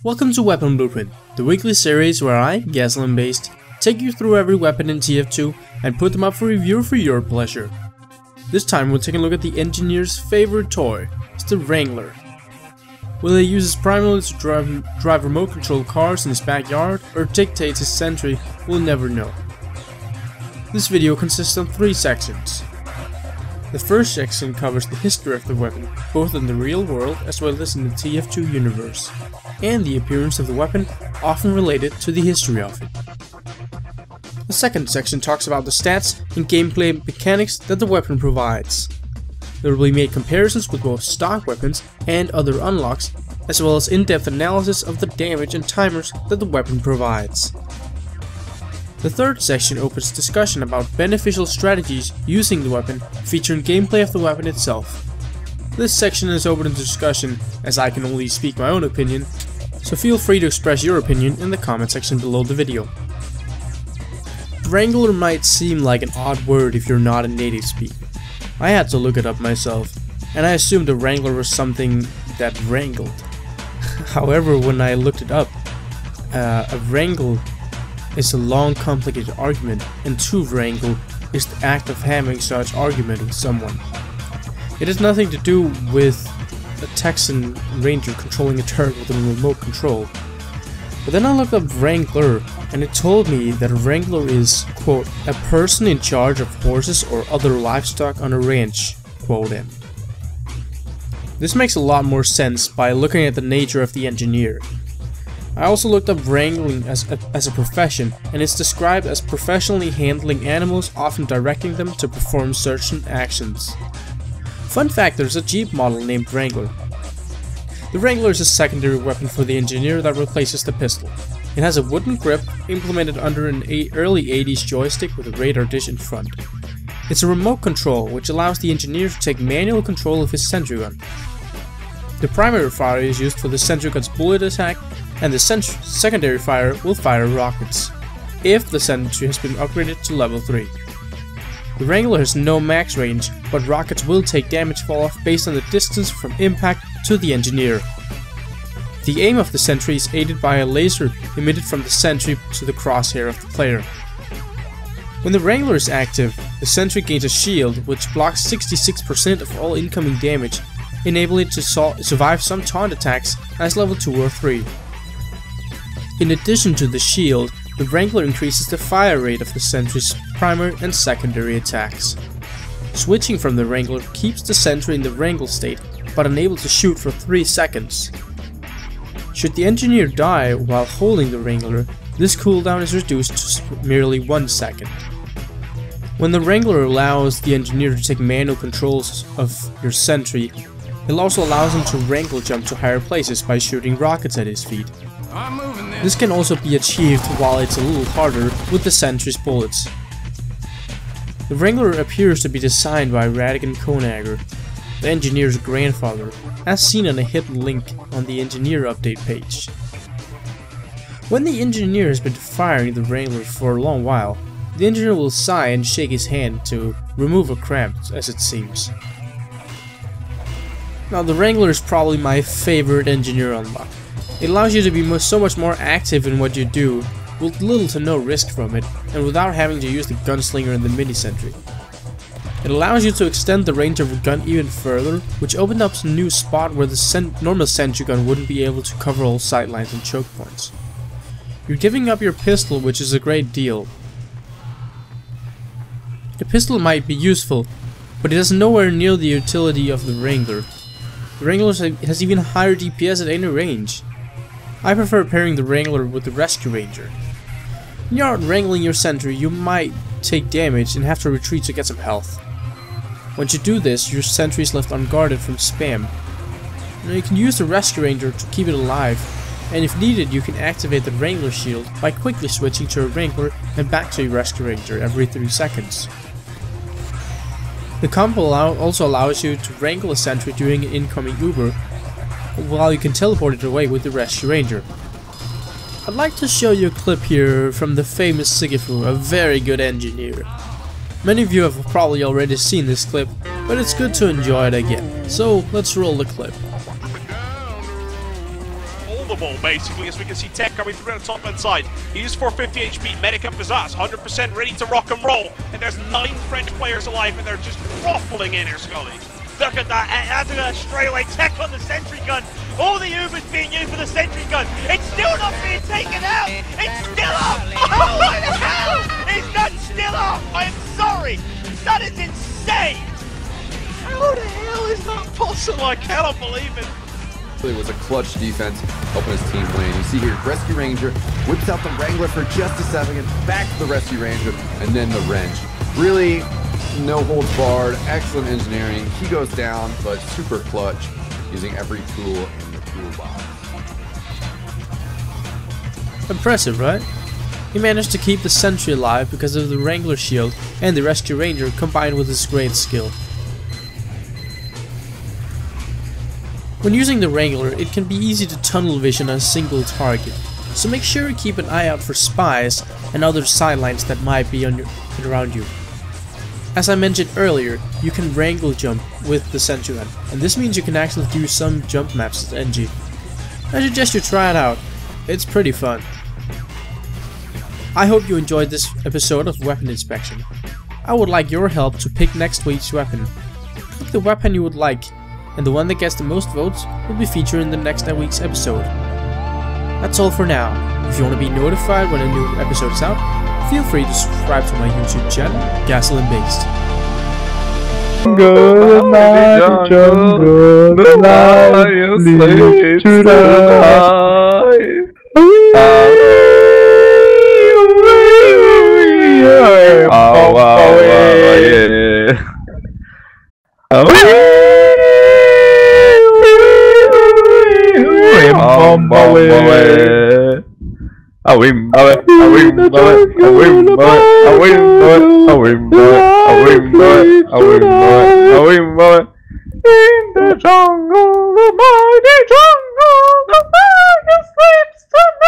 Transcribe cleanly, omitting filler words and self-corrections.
Welcome to Weapon Blueprint, the weekly series where I, Gasoline Based, take you through every weapon in TF2 and put them up for review for your pleasure. This time we're taking a look at the engineer's favorite toy, it's the Wrangler. Whether he uses primarily to drive remote control cars in his backyard or dictates his sentry, we'll never know. This video consists of 3 sections. The first section covers the history of the weapon, both in the real world as well as in the TF2 universe, and the appearance of the weapon, often related to the history of it. The second section talks about the stats and gameplay mechanics that the weapon provides. There will be made comparisons with both stock weapons and other unlocks, as well as in-depth analysis of the damage and timers that the weapon provides. The third section opens discussion about beneficial strategies using the weapon, featuring gameplay of the weapon itself. This section is open to discussion, as I can only speak my own opinion, so feel free to express your opinion in the comment section below the video. Wrangler might seem like an odd word if you're not a native speaker. I had to look it up myself, and I assumed a Wrangler was something that wrangled. However, when I looked it up, a wrangle is a long, complicated argument, and to wrangle is the act of having such argument with someone. It has nothing to do with a Texan ranger controlling a turret with a remote control. But then I looked up Wrangler, and it told me that a Wrangler is, quote, a person in charge of horses or other livestock on a ranch, quote end. This makes a lot more sense by looking at the nature of the engineer. I also looked up wrangling as a profession, and it's described as professionally handling animals, often directing them to perform certain actions. Fun fact, there's a Jeep model named Wrangler. The Wrangler is a secondary weapon for the engineer that replaces the pistol. It has a wooden grip implemented under an early 80s joystick with a radar dish in front. It's a remote control which allows the engineer to take manual control of his sentry gun. The primary fire is used for the sentry gun's bullet attack, and the secondary fire will fire rockets, if the sentry has been upgraded to level 3. The Wrangler has no max range, but rockets will take damage fall off based on the distance from impact to the engineer. The aim of the sentry is aided by a laser emitted from the sentry to the crosshair of the player. When the Wrangler is active, the sentry gains a shield which blocks 66% of all incoming damage, enabling it to survive some taunt attacks as level 2 or 3. In addition to the shield, the Wrangler increases the fire rate of the sentry's primary and secondary attacks. Switching from the Wrangler keeps the sentry in the wrangle state, but unable to shoot for 3 seconds. Should the engineer die while holding the Wrangler, this cooldown is reduced to merely 1 second. When the Wrangler allows the engineer to take manual controls of your sentry, it also allows him to wrangle jump to higher places by shooting rockets at his feet. This can also be achieved while it's a little harder with the sentry's bullets. The Wrangler appears to be designed by Radigan Conager, the engineer's grandfather, as seen on a hidden link on the engineer update page. When the engineer has been firing the Wrangler for a long while, the engineer will sigh and shake his hand to remove a cramp, as it seems. Now, the Wrangler is probably my favorite engineer unlock. It allows you to be so much more active in what you do, with little to no risk from it, and without having to use the gunslinger and the mini-sentry. It allows you to extend the range of a gun even further, which opens up a new spot where the normal sentry gun wouldn't be able to cover all sightlines and choke points. You're giving up your pistol, which is a great deal. The pistol might be useful, but it has nowhere near the utility of the Wrangler. The Wrangler has even higher DPS at any range. I prefer pairing the Wrangler with the Rescue Ranger. When you're out wrangling your sentry, you might take damage and have to retreat to get some health. Once you do this, your sentry is left unguarded from spam. Now you can use the Rescue Ranger to keep it alive, and if needed you can activate the Wrangler shield by quickly switching to a Wrangler and back to your Rescue Ranger every 3 seconds. The combo also allows you to wrangle a sentry during an incoming Uber, while you can teleport it away with the Rescue Ranger. I'd like to show you a clip here from the famous Sigifu, a very good engineer. Many of you have probably already seen this clip, but it's good to enjoy it again. So let's roll the clip. the ball, basically, as we can see Tech coming through on the top hand side. He's 450 HP, medic up his ass, 100% ready to rock and roll. And there's 9 French players alive, and they're just ruffling in here, Scully. Look at that, that's a straightaway Tech on the sentry gun. All the Ubers being used for the sentry gun. It's still not being taken out. It's still up. Oh, what the hell? It's not still up. I'm sorry. That is insane. How the hell is that possible? I cannot believe it. It was a clutch defense helping his team win. You see here, Rescue Ranger whips out the Wrangler for just a second, back to the Rescue Ranger, and then the wrench. Really, no holds barred, excellent engineering. He goes down, but super clutch, using every tool in the toolbox. Impressive, right? He managed to keep the sentry alive because of the Wrangler shield and the Rescue Ranger combined with his great skill. When using the Wrangler, it can be easy to tunnel vision a single target, so make sure you keep an eye out for spies and other sidelines that might be around you. As I mentioned earlier, you can Wrangle jump with the sentry gun, and this means you can actually do some jump maps at NG. I suggest you try it out, it's pretty fun. I hope you enjoyed this episode of Weapon Inspection. I would like your help to pick next week's weapon. Pick the weapon you would like, and the one that gets the most votes will be featured in the next week's episode. That's all for now. If you want to be notified when a new episode is out, feel free to subscribe to my YouTube channel, Gasoline Based. Good night, jungle, good night, sleep tonight. In the jungle, the mighty jungle.